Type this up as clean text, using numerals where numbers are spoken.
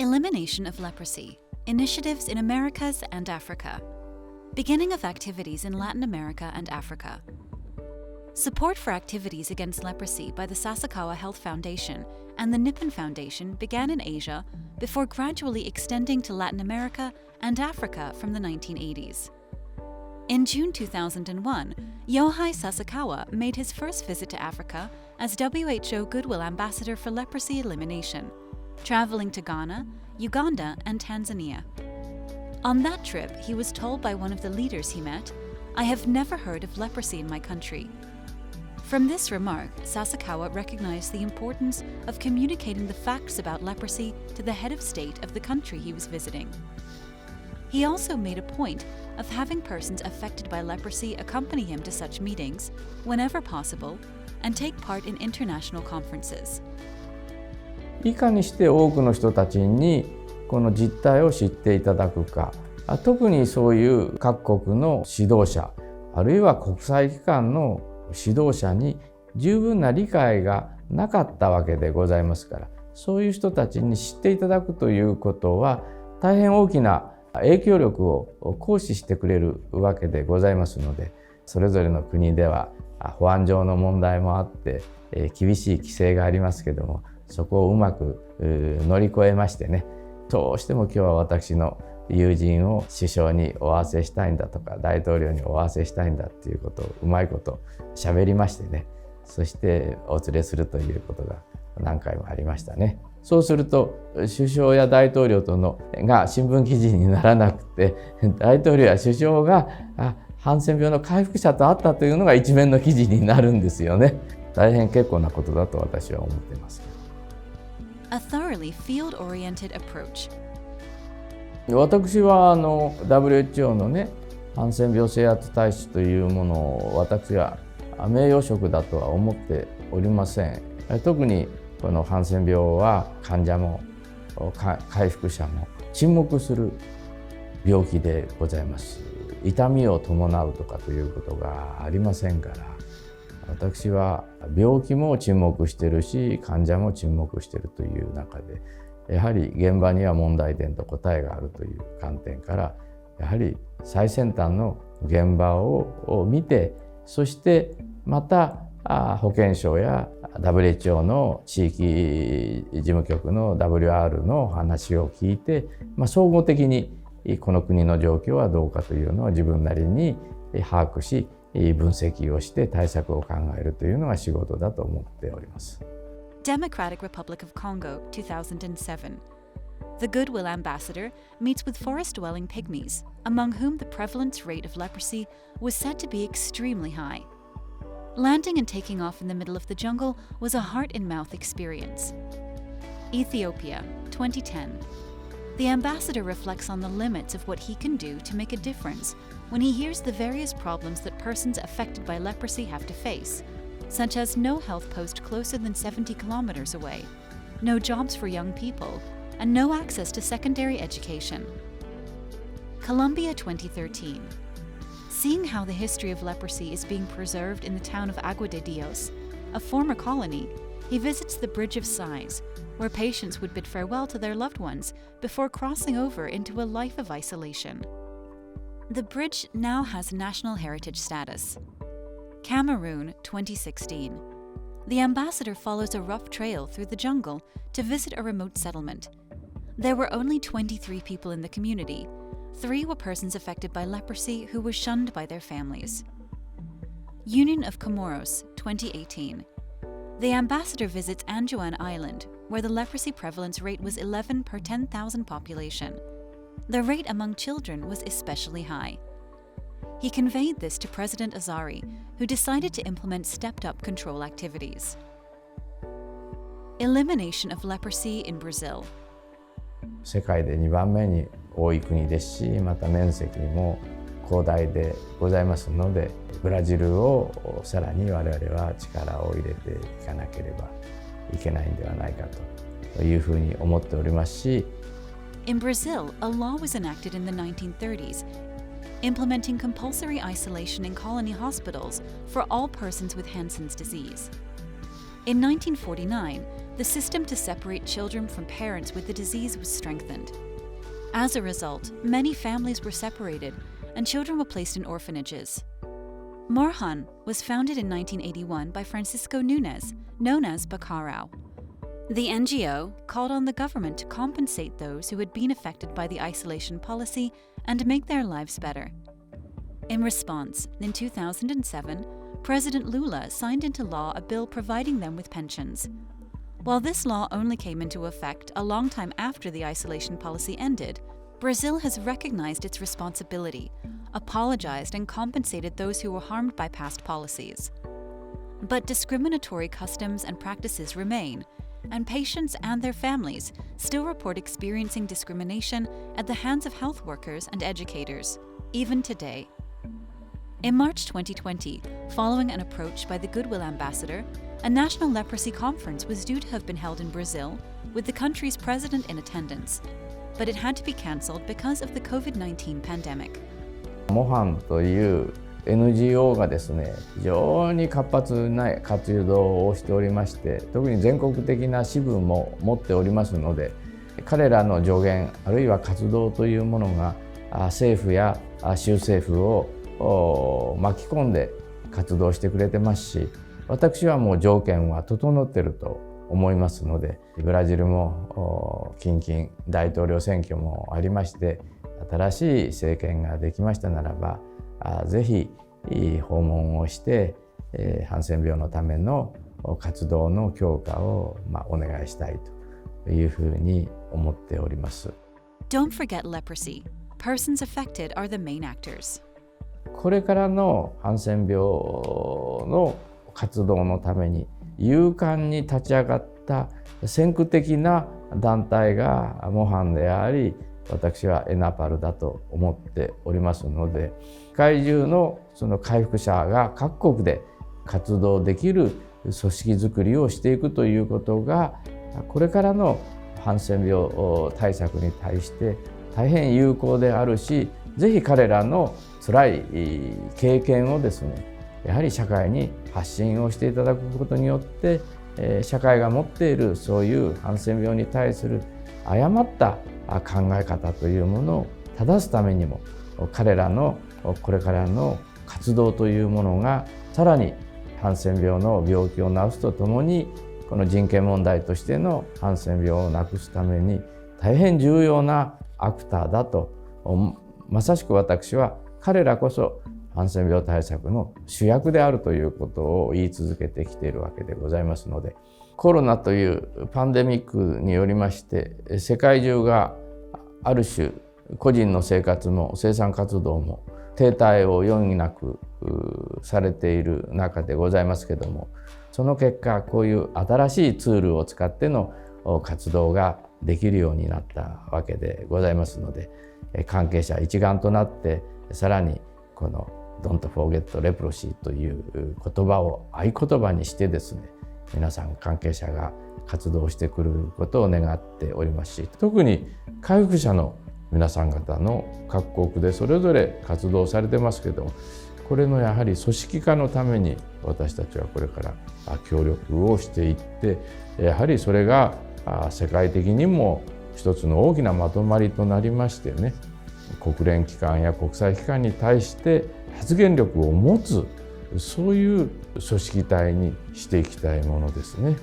Elimination of leprosy. Initiatives in Americas and Africa. Beginning of activities in Latin America and Africa. Support for activities against leprosy by the Sasakawa Health Foundation and the Nippon Foundation began in Asia before gradually extending to Latin America and Africa from the 1980s. In June 2001, Yohei Sasakawa made his first visit to Africa as WHO Goodwill Ambassador for Leprosy Elimination, traveling to Ghana, Uganda, and Tanzania. On that trip, he was told by one of the leaders he met, "I have never heard of leprosy in my country." From this remark, Sasakawa recognized the importance of communicating the facts about leprosy to the head of state of the country he was visiting. He also made a point of having persons affected by leprosy accompany him to such meetings, whenever possible, and take part in international conferences. いかにして多くの人たちにこの実態を知っていただくか、特にそういう各国の指導者、あるいは国際機関の指導者に十分な理解がなかったわけでございますから、そういう人たちに知っていただくということは大変大きな影響力を行使してくれるわけでございますので、それぞれの国では保安上の問題もあって厳しい規制がありますけども、そこをうまく乗り越えましてね、どうしても今日は私の友人を首相にお会わせしたいんだとか、大統領にお会わせしたいんだっていうことをうまいこと喋りましてね、そしてお連れするということが何回もありましたね。そうすると首相や大統領とのが新聞記事にならなくて、大統領や首相がハンセン病の回復者と会ったというのが一面の記事になるんですよね。大変結構なことだと私は思っています。A thoroughly field-oriented approach. 私はWHO のね、ハンセン病制圧大使というものを私は名誉職だとは思っておりません。特にこのハンセン病は患者も回復者も沈黙する病気でございます。痛みを伴うとかということがありませんから、私は病気も沈黙しているし、患者も沈黙しているという中で、やはり現場には問題点と答えがあるという観点から、やはり最先端の現場を見て、そしてまた保健省や WHO の地域事務局の WR の話を聞いて、総合的にこの国の状況はどうかというのを自分なりに把握し、分析をして対策を考えるというのが仕事だと思っております。Democratic Republic of Congo, 2007. The Goodwill Ambassador meets with forest-dwelling pygmies, among whom the prevalence rate of leprosy was said to be extremely high. Landing and taking off in the middle of the jungle was a heart-in-mouth experience. Ethiopia, 2010. The ambassador reflects on the limits of what he can do to make a difference when he hears the various problems that persons affected by leprosy have to face, such as no health post closer than 70 kilometers away, no jobs for young people, and no access to secondary education. Colombia, 2013. Seeing how the history of leprosy is being preserved in the town of Agua de Dios, a former colony, he visits the Bridge of Sighs, where patients would bid farewell to their loved ones before crossing over into a life of isolation. The bridge now has national heritage status. Cameroon, 2016. The ambassador follows a rough trail through the jungle to visit a remote settlement. There were only 23 people in the community. 3 were persons affected by leprosy who were shunned by their families. Union of Comoros, 2018. The ambassador visits Anjouan Island, where the leprosy prevalence rate was 11 per 10,000 population. The rate among children was especially high. He conveyed this to President Azari, who decided to implement stepped-up control activities. Elimination of leprosy in Brazil. 世界で2番目に多い国ですし、また面積も広大でございますので、ブラジルをさらに我々は力を入れていかなければいけないんではないかというふうに思っておりますし。In Brazil, a law was enacted in the 1930s, implementing compulsory isolation in colony hospitals for all persons with Hansen's disease. In 1949, the system to separate children from parents with the disease was strengthened. As a result, many families were separated and children were placed in orphanages. Morhan was founded in 1981 by Francisco Nunes, known as Bacurau. The NGO called on the government to compensate those who had been affected by the isolation policy and make their lives better. In response, in 2007, President Lula signed into law a bill providing them with pensions. While this law only came into effect a long time after the isolation policy ended, Brazil has recognized its responsibility, apologized, and compensated those who were harmed by past policies. But discriminatory customs and practices remain, and patients and their families still report experiencing discrimination at the hands of health workers and educators, even today. In March 2020, following an approach by the Goodwill Ambassador, a national leprosy conference was due to have been held in Brazil, with the country's president in attendance, but it had to be cancelled because of the COVID-19 pandemic. モハンという NGO がですね、非常に活発な活動をしておりまして、特に全国的な支部も持っておりますので、彼らの助言あるいは活動というものが政府や州政府を巻き込んで活動してくれてますし、私はもう条件は整っていると思いますので、ブラジルも近々大統領選挙もありまして、新しい政権ができましたならば、ぜひ訪問をして、ハンセン病のための活動の強化をお願いしたいというふうに思っております。Don't forget leprosy. Persons affected are the main actors. これからのハンセン病の活動のために勇敢に立ち上がった先駆的な団体がモハンであり、私はエナパルだと思っておりますので、世界中のその回復者が各国で活動できる組織づくりをしていくということが、これからのハンセン病対策に対して大変有効であるし、ぜひ彼らの辛い経験をですね、やはり社会に発信をしていただくことによって、社会が持っているそういうハンセン病に対する誤った考え方というものを正すためにも、彼らのこれからの活動というものがさらにハンセン病の病気を治すとともに、この人権問題としてのハンセン病をなくすために大変重要なアクターだと、まさしく私は彼らこそハンセン病対策の主役であるということを言い続けてきているわけでございますので、コロナというパンデミックによりまして世界中がある種個人の生活も生産活動も停滞を余儀なくされている中でございますけども、その結果こういう新しいツールを使っての活動ができるようになったわけでございますので、関係者一丸となってさらにこの Don't forget leprosy という言葉を合言葉にしてですね、皆さん関係者が活動してくることを願っておりますし、特に回復者の皆さん方の各国でそれぞれ活動されてますけども、これのやはり組織化のために私たちはこれから協力をしていって、やはりそれが世界的にも一つの大きなまとまりとなりましてね、国連機関や国際機関に対して発言力を持つ、そういう組織体にしていきたいものですね。